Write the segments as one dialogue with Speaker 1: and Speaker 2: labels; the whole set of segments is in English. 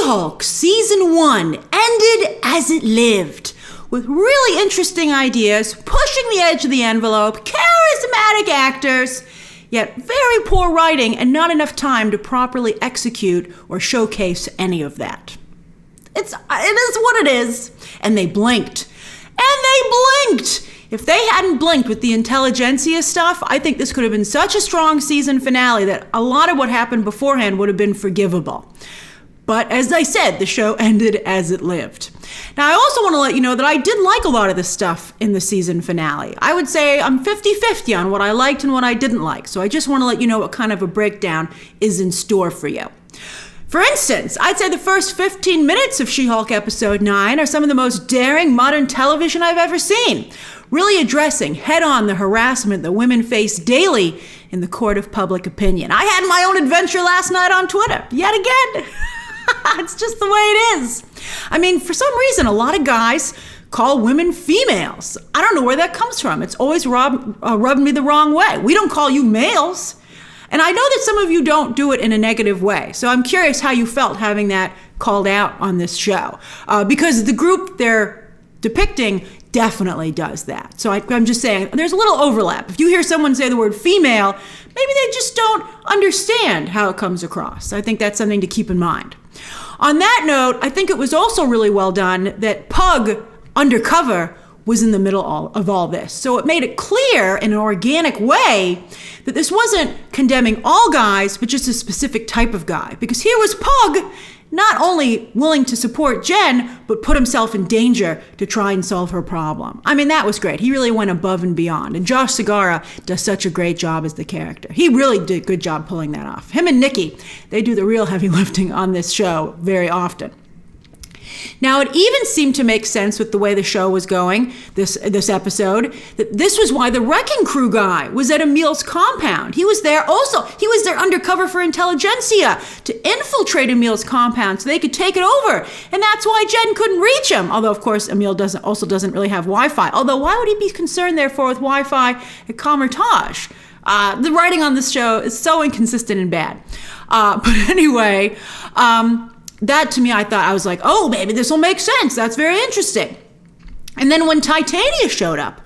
Speaker 1: She-Hulk Season 1 ended as it lived, with really interesting ideas, pushing the edge of the envelope, charismatic actors, yet very poor writing and not enough time to properly execute or showcase any of that. It is what it is. And they blinked. If they hadn't blinked with the Intelligentsia stuff, I think this could have been such a strong season finale that a lot of what happened beforehand would have been forgivable. But as I said, the show ended as it lived. Now, I also want to let you know that I did like a lot of this stuff in the season finale. I would say I'm 50-50 on what I liked and what I didn't like. So I just want to let you know what kind of a breakdown is in store for you. For instance, I'd say the first 15 minutes of She-Hulk Episode 9 are some of the most daring modern television I've ever seen, really addressing head-on the harassment that women face daily in the court of public opinion. I had my own adventure last night on Twitter, yet again. It's just the way it is. I mean, for some reason, a lot of guys call women females. I don't know where that comes from. It's always rubbed me the wrong way. We don't call you males. And I know that some of you don't do it in a negative way. So I'm curious how you felt having that called out on this show. Because the group they're depicting definitely does that. So I'm just saying, there's a little overlap. If you hear someone say the word female, maybe they just don't understand how it comes across. I think that's something to keep in mind. On that note, I think it was also really well done that Pug, undercover, was in the middle of all this. So it made it clear in an organic way that this wasn't condemning all guys, but just a specific type of guy. Because here was Pug not only willing to support Jen, but put himself in danger to try and solve her problem. I mean, that was great. He really went above and beyond. And Josh Segarra does such a great job as the character. He really did a good job pulling that off. Him and Nikki, they do the real heavy lifting on this show very often. Now, it even seemed to make sense with the way the show was going, this episode, that this was why the Wrecking Crew guy was at Emil's compound. He was there undercover for Intelligentsia to infiltrate Emil's compound so they could take it over. And that's why Jen couldn't reach him. Although, of course, Emil doesn't really have Wi-Fi. Although, why would he be concerned, therefore, with Wi-Fi at Comertage? The writing on this show is so inconsistent and bad. But anyway, that to me, I was like, oh, maybe this will make sense. That's very interesting. And then when Titania showed up,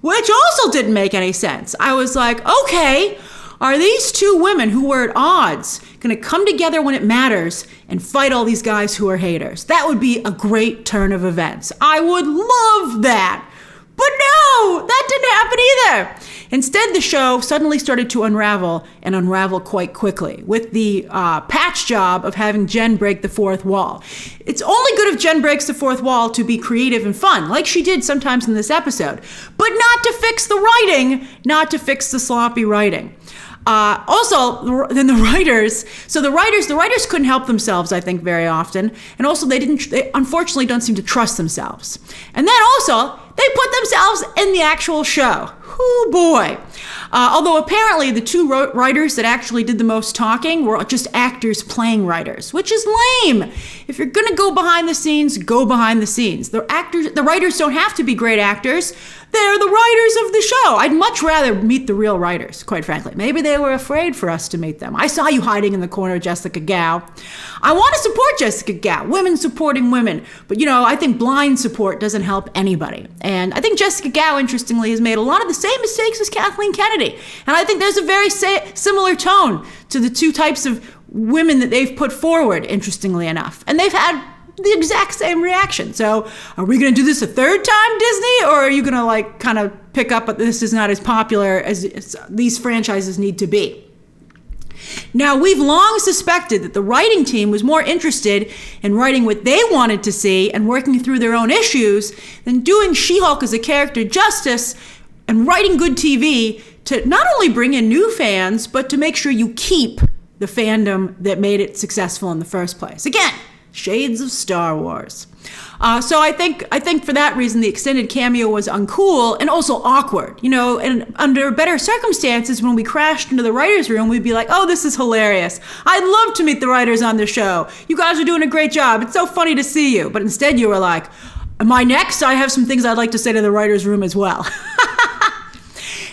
Speaker 1: which also didn't make any sense, I was like, okay, are these two women who were at odds going to come together when it matters and fight all these guys who are haters? That would be a great turn of events. I would love that. But no, that didn't happen either. Instead, the show suddenly started to unravel and unravel quite quickly with the patch job of having Jen break the fourth wall. It's only good if Jen breaks the fourth wall to be creative and fun, like she did sometimes in this episode, but not to fix the writing, not to fix the sloppy writing. Also, then the writers couldn't help themselves, I think, very often. And also they unfortunately don't seem to trust themselves. And then also, they put themselves in the actual show. Oh boy. Although apparently the two writers that actually did the most talking were just actors playing writers, which is lame. If you're gonna go behind the scenes, go behind the scenes. The writers don't have to be great actors. They're the writers of the show. I'd much rather meet the real writers, quite frankly. Maybe they were afraid for us to meet them. I saw you hiding in the corner, Jessica Gao. I want to support Jessica Gao, women supporting women. But, I think blind support doesn't help anybody. And I think Jessica Gao, interestingly, has made a lot of the same mistakes as Kathleen Kennedy. And I think there's a very similar tone to the two types of women that they've put forward, interestingly enough. And they've had the exact same reaction. So are we going to do this a third time, Disney? Or are you going to kind of pick up that this is not as popular as these franchises need to be? Now, we've long suspected that the writing team was more interested in writing what they wanted to see and working through their own issues than doing She-Hulk as a character justice and writing good TV to not only bring in new fans, but to make sure you keep the fandom that made it successful in the first place. Again, shades of Star Wars. So I think for that reason, the extended cameo was uncool and also awkward. And under better circumstances, when we crashed into the writer's room, we'd be like, oh, this is hilarious. I'd love to meet the writers on the show. You guys are doing a great job. It's so funny to see you. But instead you were like, am I next? I have some things I'd like to say to the writer's room as well.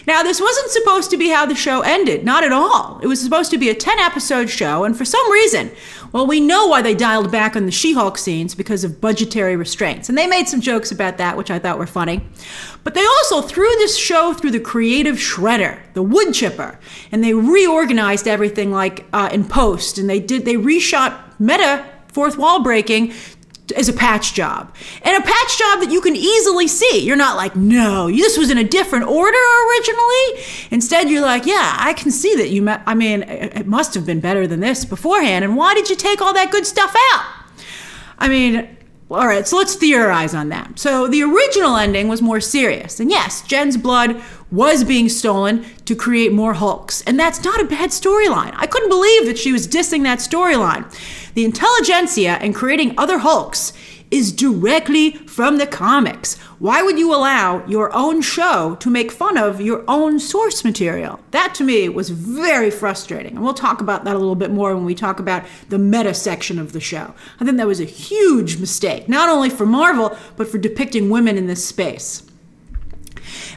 Speaker 1: Now, this wasn't supposed to be how the show ended, not at all. It was supposed to be a 10-episode show, and for some reason, well, we know why they dialed back on the She-Hulk scenes, because of budgetary restraints. And they made some jokes about that, which I thought were funny. But they also threw this show through the creative shredder, the wood chipper, and they reorganized everything like in post, and they reshot meta fourth wall breaking as a patch job. And a patch job that you can easily see. You're not like, no, this was in a different order originally. Instead, you're like, yeah, I can see that it must have been better than this beforehand. And why did you take all that good stuff out? I mean, all right, so let's theorize on that. So the original ending was more serious. And yes, Jen's blood was being stolen to create more Hulks. And that's not a bad storyline. I couldn't believe that she was dissing that storyline. The Intelligentsia and creating other Hulks is directly from the comics. Why would you allow your own show to make fun of your own source material? That to me was very frustrating. And we'll talk about that a little bit more when we talk about the meta section of the show. I think that was a huge mistake, not only for Marvel, but for depicting women in this space.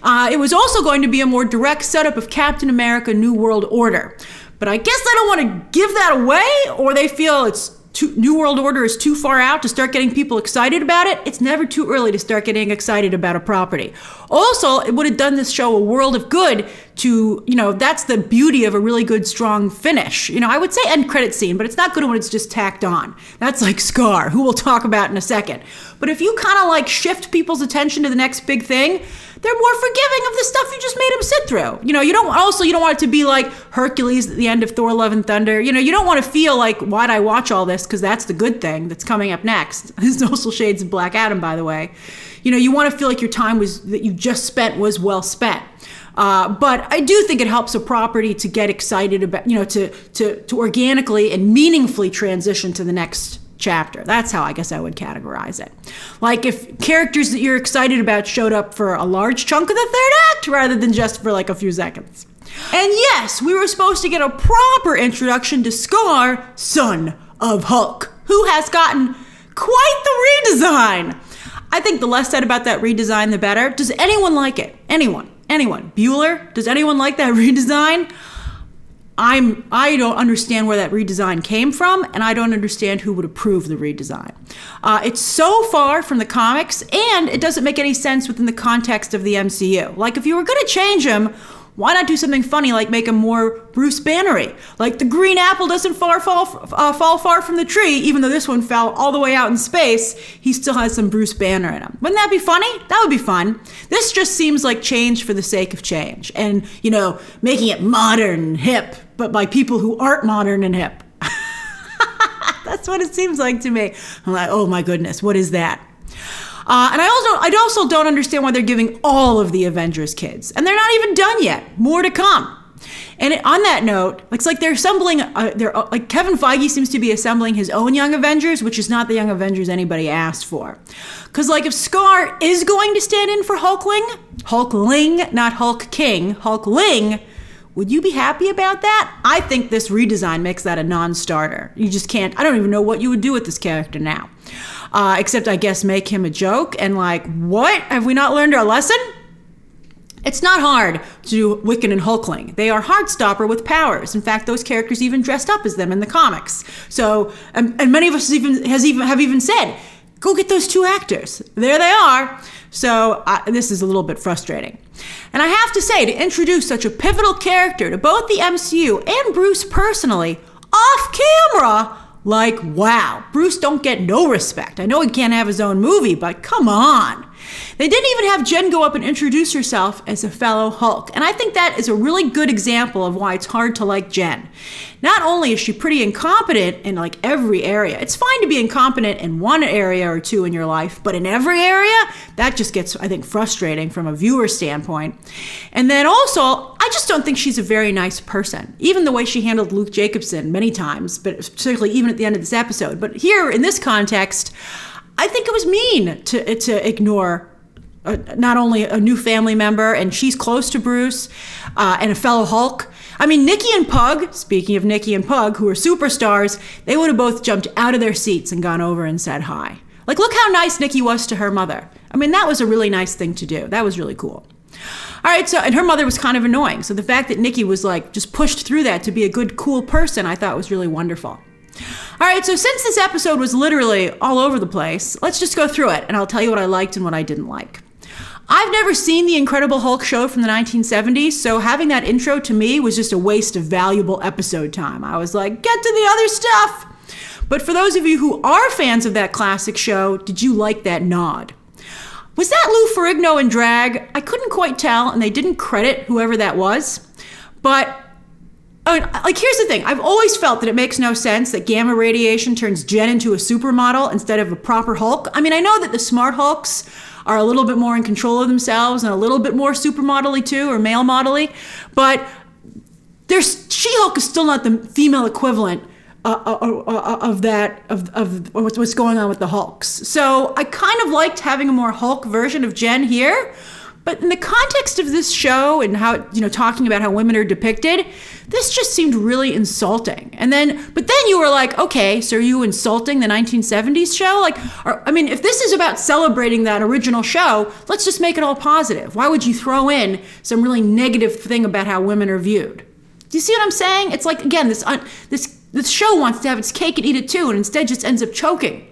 Speaker 1: It was also going to be a more direct setup of Captain America New World Order. But I guess they don't want to give that away, or they feel New World Order is too far out to start getting people excited about it. It's never too early to start getting excited about a property. Also, it would have done this show a world of good to, that's the beauty of a really good, strong finish. I would say end credit scene, but it's not good when it's just tacked on. That's like Skaar, who we'll talk about in a second. But if you kind of like shift people's attention to the next big thing, they're more forgiving of the stuff you just made them sit through. You don't want it to be like Hercules at the end of Thor: Love and Thunder. You don't want to feel like, why'd I watch all this? Because that's the good thing that's coming up next. There's also shades of Black Adam, by the way. You want to feel like your time that you just spent was well spent. But I do think it helps a property to get excited about, to organically and meaningfully transition to the next chapter. That's how I guess I would categorize it. Like if characters that you're excited about showed up for a large chunk of the third act rather than just for like a few seconds. And yes, we were supposed to get a proper introduction to Skaar, son of Hulk, who has gotten quite the redesign. I think the less said about that redesign, the better. Does anyone like it? Anyone? Bueller? Does anyone like that redesign? I don't understand where that redesign came from, and I don't understand who would approve the redesign. It's so far from the comics, and it doesn't make any sense within the context of the MCU. Like, if you were going to change him, why not do something funny like make him more Bruce Banner-y? Like the green apple doesn't fall far from the tree, even though this one fell all the way out in space, he still has some Bruce Banner in him. Wouldn't that be funny? That would be fun. This just seems like change for the sake of change. And, making it modern and hip, but by people who aren't modern and hip. That's what it seems like to me. I'm like, oh my goodness, what is that? And I also don't understand why they're giving all of the Avengers kids. And they're not even done yet. More to come. And on that note, it's like they're assembling, like Kevin Feige seems to be assembling his own Young Avengers, which is not the Young Avengers anybody asked for. Because like if Skaar is going to stand in for Hulkling, not Hulk King, Hulkling, would you be happy about that? I think this redesign makes that a non-starter. You just can't, I don't even know what you would do with this character now. Except I guess make him a joke and like, what? Have we not learned our lesson? It's not hard to do Wiccan and Hulkling. They are Heartstopper with powers. In fact, those characters even dressed up as them in the comics. So, and many of us have even said, go get those two actors. There they are. So this is a little bit frustrating. And I have to say, to introduce such a pivotal character to both the MCU and Bruce personally, off camera, like, wow, Bruce don't get no respect. I know he can't have his own movie, but come on. They didn't even have Jen go up and introduce herself as a fellow Hulk. And I think that is a really good example of why it's hard to like Jen. Not only is she pretty incompetent in like every area, it's fine to be incompetent in one area or two in your life, but in every area, that just gets, I think, frustrating from a viewer standpoint. And then also, I just don't think she's a very nice person. Even the way she handled Luke Jacobson many times, but particularly even at the end of this episode. But here, in this context, I think it was mean to ignore not only a new family member, and she's close to Bruce, and a fellow Hulk. I mean, Nikki and Pug, speaking of Nikki and Pug, who are superstars, they would have both jumped out of their seats and gone over and said hi. Like, look how nice Nikki was to her mother. I mean, that was a really nice thing to do. That was really cool. All right, so, and her mother was kind of annoying. So the fact that Nikki was like just pushed through that to be a good, cool person, I thought was really wonderful. All right, so since this episode was literally all over the place, let's just go through it and I'll tell you what I liked and what I didn't like. I've never seen the Incredible Hulk show from the 1970s, so having that intro to me was just a waste of valuable episode time. I was like, get to the other stuff. But for those of you who are fans of that classic show, did you like that nod? Was that Lou Ferrigno in drag? I couldn't quite tell, and they didn't credit whoever that was. But, like, here's the thing. I've always felt that it makes no sense that gamma radiation turns Jen into a supermodel instead of a proper Hulk. I mean, I know that the smart Hulks are a little bit more in control of themselves and a little bit more supermodel-y too, or male model-y, but She-Hulk is still not the female equivalent of what's going on with the Hulks. So I kind of liked having a more Hulk version of Jen here, but in the context of this show and how, talking about how women are depicted, this just seemed really insulting. But then you were like, okay, so are you insulting the 1970s show? If this is about celebrating that original show, let's just make it all positive. Why would you throw in some really negative thing about how women are viewed? Do you see what I'm saying? It's like, again, this show wants to have its cake and eat it too, and instead just ends up choking.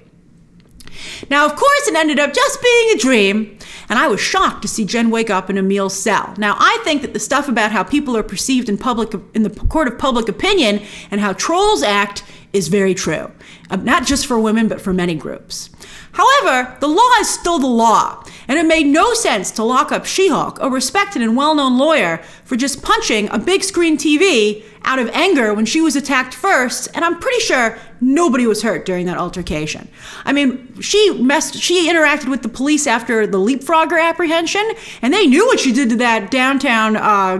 Speaker 1: Now, of course, it ended up just being a dream, and I was shocked to see Jen wake up in Emil's cell. Now, I think that the stuff about how people are perceived in the court of public opinion and how trolls act is very true, not just for women, but for many groups. However, the law is still the law, and it made no sense to lock up She-Hulk, a respected and well-known lawyer, for just punching a big screen TV out of anger when she was attacked first, and I'm pretty sure nobody was hurt during that altercation. I mean, she interacted with the police after the leapfrogger apprehension, and they knew what she did to that downtown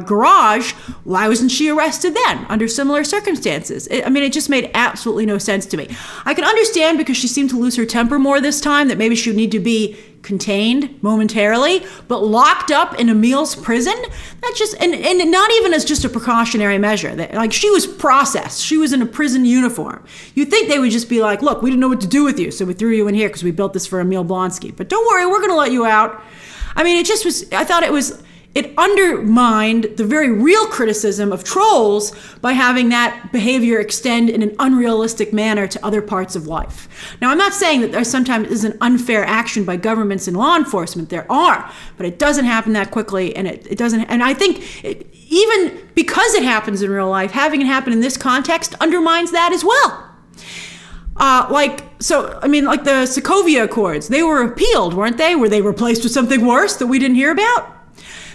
Speaker 1: garage. Why wasn't she arrested then under similar circumstances? It just made absolutely no sense to me. I can understand because she seemed to lose her temper more this time, that maybe she would need to be contained momentarily, but locked up in Emil's prison, that just, and not even as just a precautionary measure. Like, she was processed. She was in a prison uniform. You'd think they would just be like, look, we didn't know what to do with you, so we threw you in here because we built this for Emil Blonsky. But don't worry, we're going to let you out. It undermined the very real criticism of trolls by having that behavior extend in an unrealistic manner to other parts of life. Now, I'm not saying that there sometimes is an unfair action by governments and law enforcement. There are, but it doesn't happen that quickly, and it doesn't. And I think even because it happens in real life, having it happen in this context undermines that as well. Like the Sokovia Accords, they were appealed, weren't they? Were they replaced with something worse that we didn't hear about?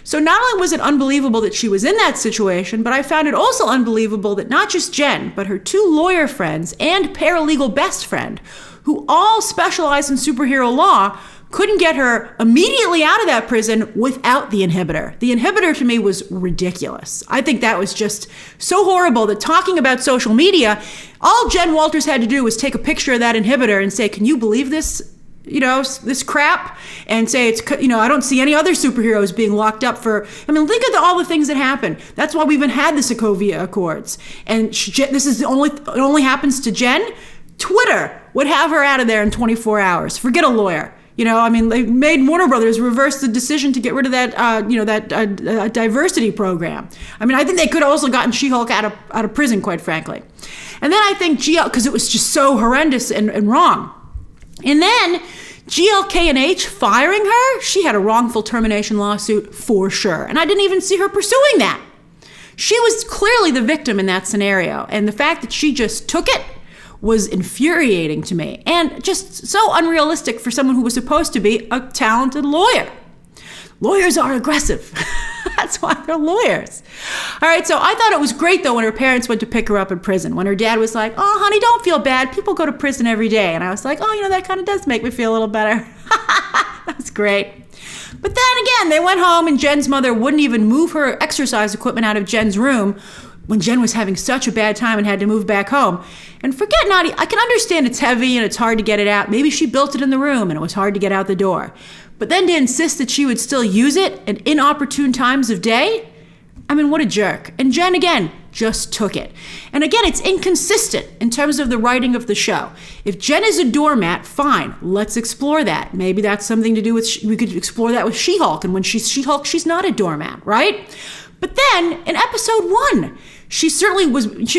Speaker 1: So not only was it unbelievable that she was in that situation, but I found it also unbelievable that not just Jen, but her two lawyer friends and paralegal best friend, who all specialize in superhero law, couldn't get her immediately out of that prison without the inhibitor. The inhibitor to me was ridiculous. I think that was just so horrible that talking about social media, all Jen Walters had to do was take a picture of that inhibitor and say, can you believe this? This crap, and say I don't see any other superheroes being locked up for, think at all the things that happen. That's why we even had the Sokovia Accords. And it only happens to Jen. Twitter would have her out of there in 24 hours. Forget a lawyer. They made Warner Brothers reverse the decision to get rid of that diversity program. I think they could have also gotten She-Hulk out of prison, quite frankly. And then I think because it was just so horrendous and wrong. And then GLK&H firing her, she had a wrongful termination lawsuit for sure. And I didn't even see her pursuing that. She was clearly the victim in that scenario. And the fact that she just took it was infuriating to me. And just so unrealistic for someone who was supposed to be a talented lawyer. Lawyers are aggressive. That's why they're lawyers. All right, so I thought it was great, though, when her parents went to pick her up in prison, when her dad was like, oh, honey, don't feel bad. People go to prison every day. And I was like, oh, that kind of does make me feel a little better. That's great. But then again, they went home, and Jen's mother wouldn't even move her exercise equipment out of Jen's room when Jen was having such a bad time and had to move back home. And forget Naughty, I can understand it's heavy and it's hard to get it out. Maybe she built it in the room and it was hard to get out the door. But then to insist that she would still use it at inopportune times of day? What a jerk. And Jen, again, just took it. And again, it's inconsistent in terms of the writing of the show. If Jen is a doormat, fine, let's explore that. Maybe that's something to do with, we could explore that with She-Hulk, and when she's She-Hulk, she's not a doormat, right? But then, in episode 1, she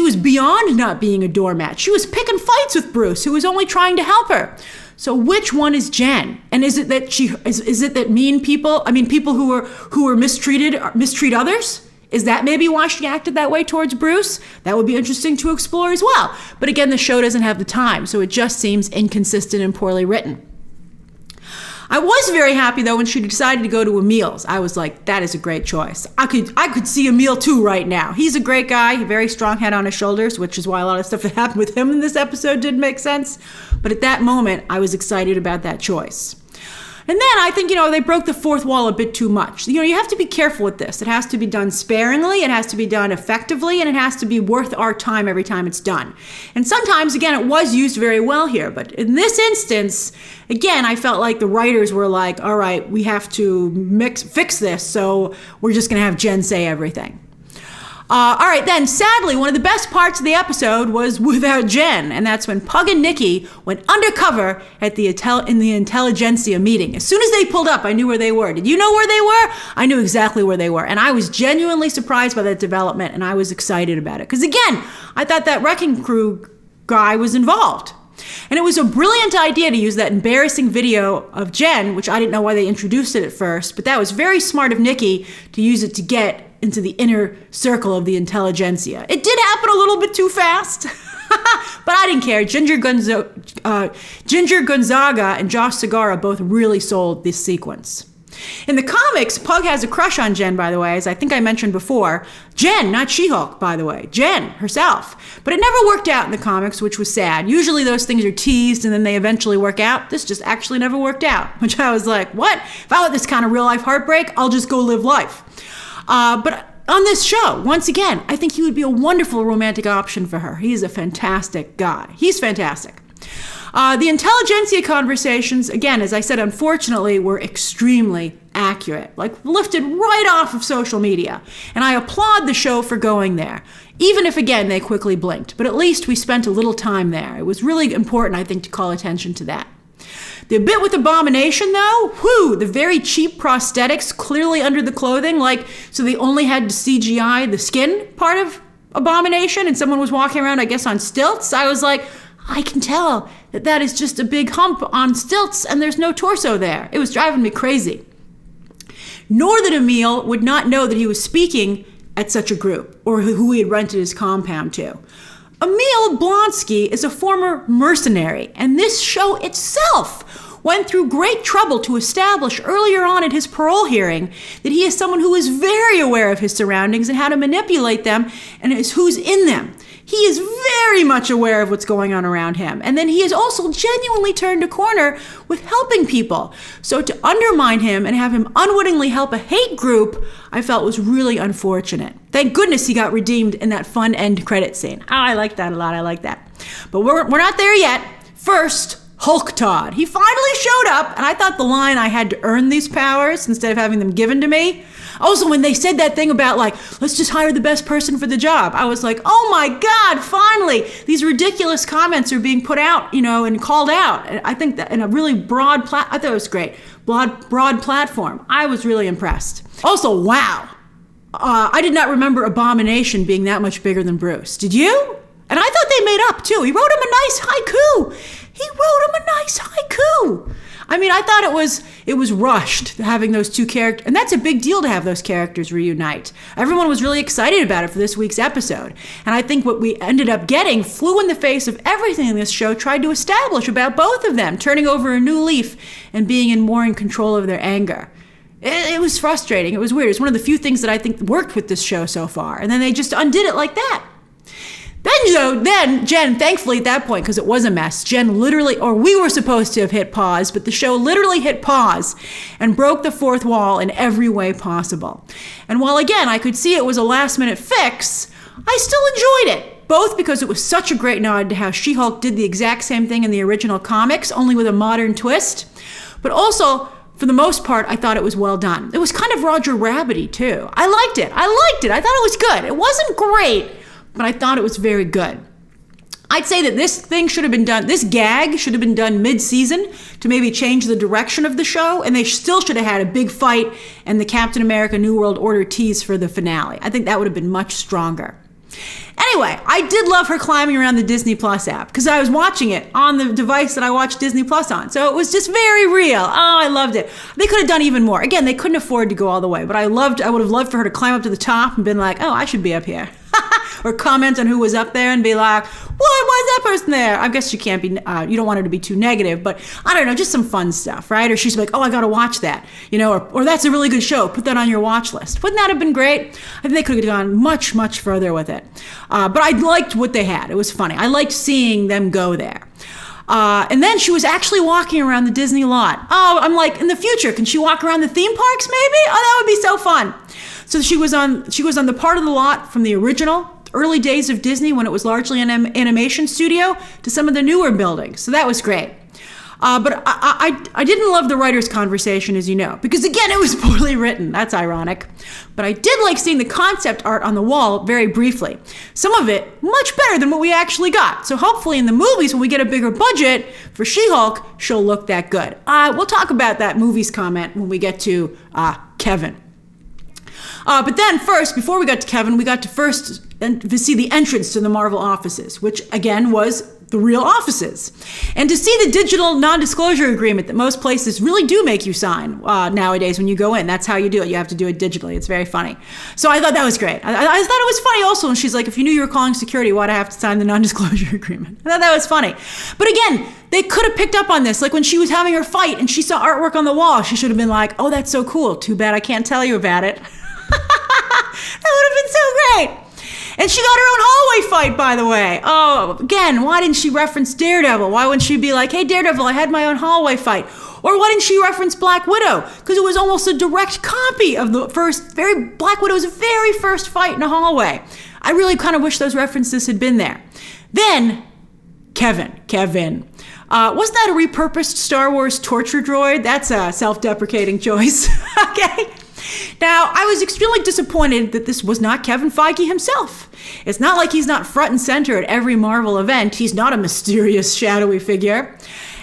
Speaker 1: was beyond not being a doormat. She was picking fights with Bruce, who was only trying to help her. So which one is Jen? And is it that is it that mean people, people who were mistreated mistreat others? Is that maybe why she acted that way towards Bruce? That would be interesting to explore as well. But again, the show doesn't have the time, so it just seems inconsistent and poorly written. I was very happy though when she decided to go to Emil's. I was like, that is a great choice. I could see Emil too right now. He's a great guy, a very strong head on his shoulders, which is why a lot of stuff that happened with him in this episode didn't make sense. But at that moment, I was excited about that choice. And then I think, they broke the fourth wall a bit too much. You have to be careful with this. It has to be done sparingly, it has to be done effectively, and it has to be worth our time every time it's done. And sometimes, again, it was used very well here. But in this instance, again, I felt like the writers were like, all right, we have to fix this, so we're just going to have Jen say everything. All right, then, sadly, one of the best parts of the episode was without Jen, and that's when Pug and Nikki went undercover at in the Intelligentsia meeting. As soon as they pulled up, I knew where they were. Did you know where they were? I knew exactly where they were, and I was genuinely surprised by that development, and I was excited about it. Because, again, I thought that Wrecking Crew guy was involved. And it was a brilliant idea to use that embarrassing video of Jen, which I didn't know why they introduced it at first, but that was very smart of Nikki to use it to get into the inner circle of the Intelligentsia. It did happen a little bit too fast, but I didn't care. Ginger Gonzaga and Josh Segarra both really sold this sequence. In the comics, Pug has a crush on Jen, by the way, as I think I mentioned before. Jen, not She-Hulk, by the way. Jen herself. But it never worked out in the comics, which was sad. Usually those things are teased and then they eventually work out. This just actually never worked out, which I was like, what? If I want this kind of real life heartbreak, I'll just go live life. But on this show, once again, I think he would be a wonderful romantic option for her. He's a fantastic guy. He's fantastic. The Intelligentsia conversations, again, as I said, unfortunately, were extremely accurate, lifted right off of social media. And I applaud the show for going there, even if, again, they quickly blinked. But at least we spent a little time there. It was really important, I think, to call attention to that. The bit with Abomination, though, the very cheap prosthetics clearly under the clothing, so they only had to CGI the skin part of Abomination, and someone was walking around, I guess, on stilts. I was like, I can tell that is just a big hump on stilts, and there's no torso there. It was driving me crazy. Nor that Emil would not know that he was speaking at such a group, or who he had rented his compound to. Emil Blonsky is a former mercenary, and this show itself went through great trouble to establish earlier on at his parole hearing that he is someone who is very aware of his surroundings and how to manipulate them and who's in them. He is very much aware of what's going on around him. And then he has also genuinely turned a corner with helping people. So to undermine him and have him unwittingly help a hate group, I felt was really unfortunate. Thank goodness he got redeemed in that fun end credit scene. Oh, I like that a lot. I like that. But we're not there yet. First, Hulk Todd. He finally showed up, and I thought the line, I had to earn these powers instead of having them given to me. Also, when they said that thing about let's just hire the best person for the job, I was like, oh my God, finally, these ridiculous comments are being put out, and called out. And I think that in a really I thought it was great. Broad platform. I was really impressed. Also, wow. I did not remember Abomination being that much bigger than Bruce. Did you? And I thought they made up too. He wrote him a nice haiku. I thought it was rushed having those two characters, and that's a big deal to have those characters reunite. Everyone was really excited about it for this week's episode, and I think what we ended up getting flew in the face of everything this show tried to establish about both of them, turning over a new leaf and being more in control of their anger. It was frustrating. It was weird. It's one of the few things that I think worked with this show so far, and then they just undid it like that. Then Jen, thankfully at that point, because it was a mess, Jen literally, or we were supposed to have hit pause, but the show literally hit pause and broke the fourth wall in every way possible. And while again, I could see it was a last minute fix, I still enjoyed it, both because it was such a great nod to how She-Hulk did the exact same thing in the original comics, only with a modern twist, but also, for the most part, I thought it was well done. It was kind of Roger Rabbit-y too. I liked it. I thought it was good. It wasn't great, but I thought it was very good. I'd say that this gag should have been done mid-season to maybe change the direction of the show, and they still should have had a big fight and the Captain America New World Order tease for the finale. I think that would have been much stronger. Anyway, I did love her climbing around the Disney Plus app because I was watching it on the device that I watch Disney Plus on. So it was just very real. Oh, I loved it. They could have done even more. Again, they couldn't afford to go all the way, but I would have loved for her to climb up to the top and been like, oh, I should be up here. Or comment on who was up there and be like, why is that person there? I guess you can't be, you don't want her to be too negative, but I don't know, just some fun stuff, right? Or she's like, oh, I got to watch that, or that's a really good show. Put that on your watch list. Wouldn't that have been great? I think they could have gone much, much further with it. But I liked what they had. It was funny. I liked seeing them go there. And then she was actually walking around the Disney lot. Oh, I'm like, in the future, can she walk around the theme parks maybe? Oh, that would be so fun. So she was on the part of the lot from the original early days of Disney when it was largely an animation studio to some of the newer buildings. So that was great. But I didn't love the writer's conversation, as you know, because again, it was poorly written. That's ironic. But I did like seeing the concept art on the wall very briefly. Some of it much better than what we actually got. So hopefully in the movies, when we get a bigger budget for She-Hulk, she'll look that good. We'll talk about that movies comment when we get to Kevin. But then first, before we got to Kevin, we got to see the entrance to the Marvel offices, which again was the real offices. And to see the digital non-disclosure agreement that most places really do make you sign nowadays when you go in. That's how you do it. You have to do it digitally. It's very funny. So I thought that was great. I thought it was funny also when she's like, if you knew you were calling security, why'd I have to sign the non-disclosure agreement? I thought that was funny. But again, they could have picked up on this. Like when she was having her fight and she saw artwork on the wall, she should have been like, oh, that's so cool. Too bad I can't tell you about it. That would have been so great. And she got her own hallway fight, by the way. Oh, again, why didn't she reference Daredevil? Why wouldn't she be like, hey, Daredevil, I had my own hallway fight? Or why didn't she reference Black Widow? Because it was almost a direct copy of the Black Widow's very first fight in a hallway. I really kind of wish those references had been there. Then, Kevin. Wasn't that a repurposed Star Wars torture droid? That's a self-deprecating choice, okay? Now, I was extremely disappointed that this was not Kevin Feige himself. It's not like he's not front and center at every Marvel event. He's not a mysterious, shadowy figure.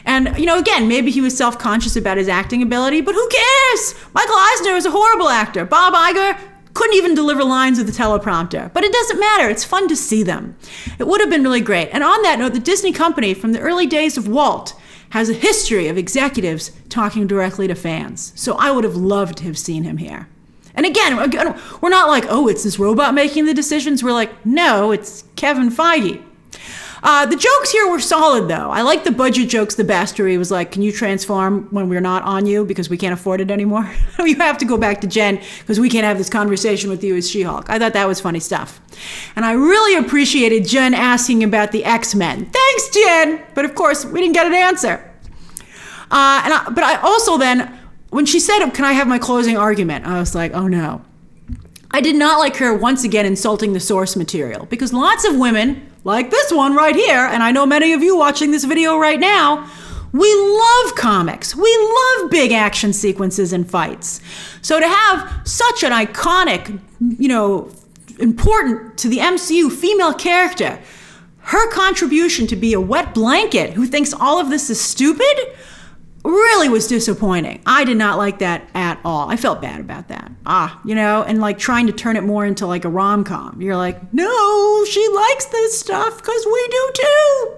Speaker 1: And, again, maybe he was self-conscious about his acting ability, but who cares? Michael Eisner is a horrible actor. Bob Iger couldn't even deliver lines with the teleprompter. But it doesn't matter. It's fun to see them. It would have been really great. And on that note, the Disney company, from the early days of Walt, has a history of executives talking directly to fans. So I would have loved to have seen him here. And again, we're not like, oh, it's this robot making the decisions. We're like, no, it's Kevin Feige. The jokes here were solid, though. I like the budget jokes the best, where he was like, can you transform when we're not on you because we can't afford it anymore? You have to go back to Jen because we can't have this conversation with you as She-Hulk. I thought that was funny stuff. And I really appreciated Jen asking about the X-Men. Thanks, Jen! But of course, we didn't get an answer. But I also then, when she said, can I have my closing argument? I was like, oh no. I did not like her once again insulting the source material, because lots of women, like this one right here, and I know many of you watching this video right now, we love comics. We love big action sequences and fights. So to have such an iconic, important to the MCU female character, her contribution to be a wet blanket who thinks all of this is stupid, really was disappointing. I did not like that at all. I felt bad about that. And like trying to turn it more into like a rom-com. You're like, no, she likes this stuff because we do too.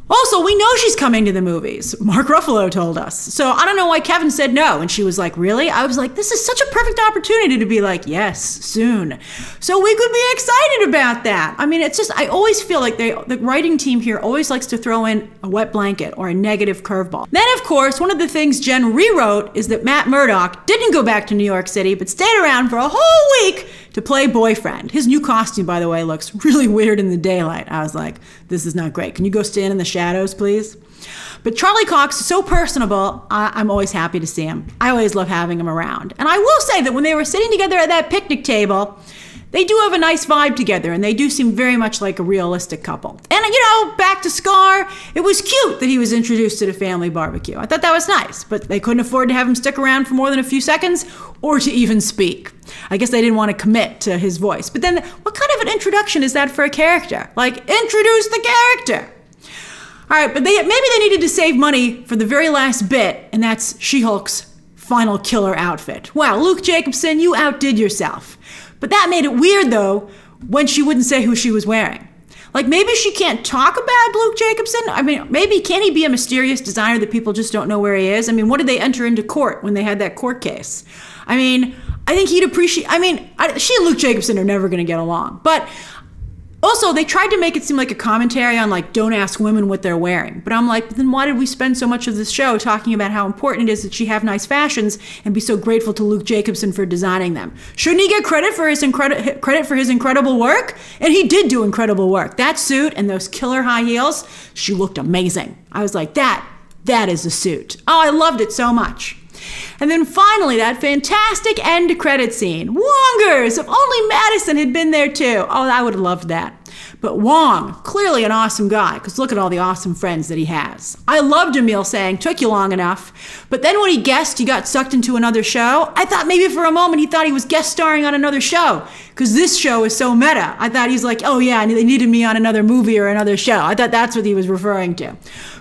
Speaker 1: Also, we know she's coming to the movies. Mark Ruffalo told us. So I don't know why Kevin said no. And she was like, really? I was like, this is such a perfect opportunity to be like, yes, soon. So we could be excited about that. I mean, it's just, I always feel like the writing team here always likes to throw in a wet blanket or a negative curveball. Then, of course, one of the things Jen rewrote is that Matt Murdock didn't go back to New York City, but stayed around for a whole week to play boyfriend. His new costume, by the way, looks really weird in the daylight. I was like, this is not great. Can you go stand in the shadows, please? But Charlie Cox is so personable. I'm always happy to see him. I always love having him around. And I will say that when they were sitting together at that picnic table, They do have a nice vibe together, and they do seem very much like a realistic couple. And, back to Skaar, it was cute that he was introduced to the family barbecue. I thought that was nice, but they couldn't afford to have him stick around for more than a few seconds or to even speak. I guess they didn't want to commit to his voice. But then, what kind of an introduction is that for a character? Like, introduce the character. All right, but maybe they needed to save money for the very last bit, and that's She-Hulk's final killer outfit. Wow, Luke Jacobson, you outdid yourself. But that made it weird, though, when she wouldn't say who she was wearing. Like, maybe she can't talk about Luke Jacobson? I mean, maybe can't he be a mysterious designer that people just don't know where he is? I mean, what did they enter into court when they had that court case? I mean, I think he'd appreciate... she and Luke Jacobson are never going to get along. But also, they tried to make it seem like a commentary on, like, don't ask women what they're wearing. But I'm like, then why did we spend so much of this show talking about how important it is that she have nice fashions and be so grateful to Luke Jacobson for designing them? Shouldn't he get credit for his incredible work? And he did do incredible work. That suit and those killer high heels, she looked amazing. I was like, that is a suit. Oh, I loved it so much. And then finally, that fantastic end credit scene. Wongers! If only Madison had been there too. Oh, I would have loved that. But Wong, clearly an awesome guy, because look at all the awesome friends that he has. I loved Emil saying, took you long enough. But then when he guessed he got sucked into another show, I thought maybe for a moment he thought he was guest starring on another show, because this show is so meta. I thought he's like, oh yeah, they needed me on another movie or another show. I thought that's what he was referring to.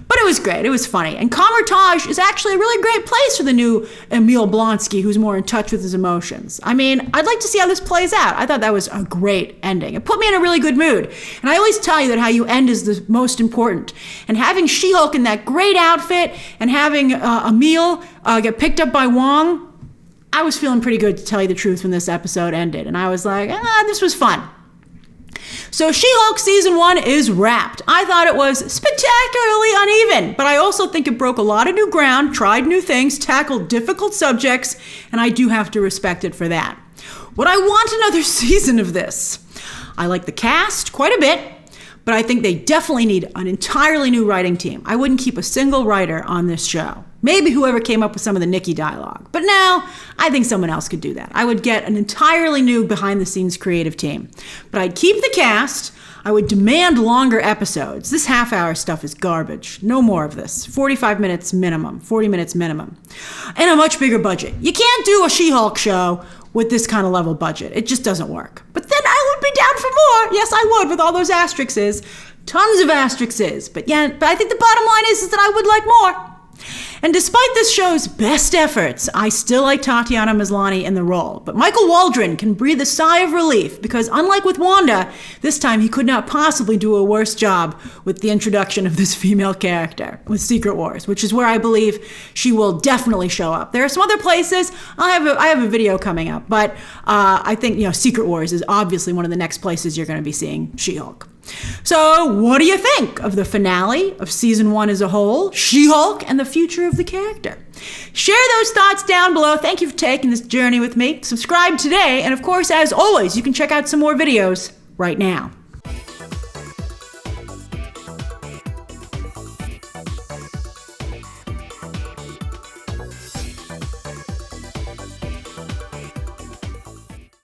Speaker 1: But it was great. It was funny. And Comertage is actually a really great place for the new Emil Blonsky, who's more in touch with his emotions. I mean, I'd like to see how this plays out. I thought that was a great ending. It put me in a really good mood. And I always tell you that how you end is the most important. And having She-Hulk in that great outfit and having Emil get picked up by Wong, I was feeling pretty good, to tell you the truth, when this episode ended. And I was like, this was fun. So She-Hulk Season 1 is wrapped. I thought it was spectacularly uneven, but I also think it broke a lot of new ground, tried new things, tackled difficult subjects, and I do have to respect it for that. Would I want another season of this? I like the cast quite a bit, but I think they definitely need an entirely new writing team. I wouldn't keep a single writer on this show. Maybe whoever came up with some of the Nikki dialogue. But no, I think someone else could do that. I would get an entirely new behind-the-scenes creative team. But I'd keep the cast. I would demand longer episodes. This half-hour stuff is garbage. No more of this. 45 minutes minimum. 40 minutes minimum. And a much bigger budget. You can't do a She-Hulk show with this kind of level budget. It just doesn't work. But then I would be down for more. Yes, I would, with all those asterisks. Tons of asterisks. But I think the bottom line is that I would like more. And despite this show's best efforts, I still like Tatiana Maslany in the role. But Michael Waldron can breathe a sigh of relief, because unlike with Wanda, this time he could not possibly do a worse job with the introduction of this female character with Secret Wars, which is where I believe she will definitely show up. There are some other places. I have a video coming up, but I think Secret Wars is obviously one of the next places you're going to be seeing She-Hulk. So what do you think of the finale of Season 1 as a whole, She-Hulk, and the future of the character? Share those thoughts down below. Thank you for taking this journey with me. Subscribe today, and of course, as always, you can check out some more videos right now.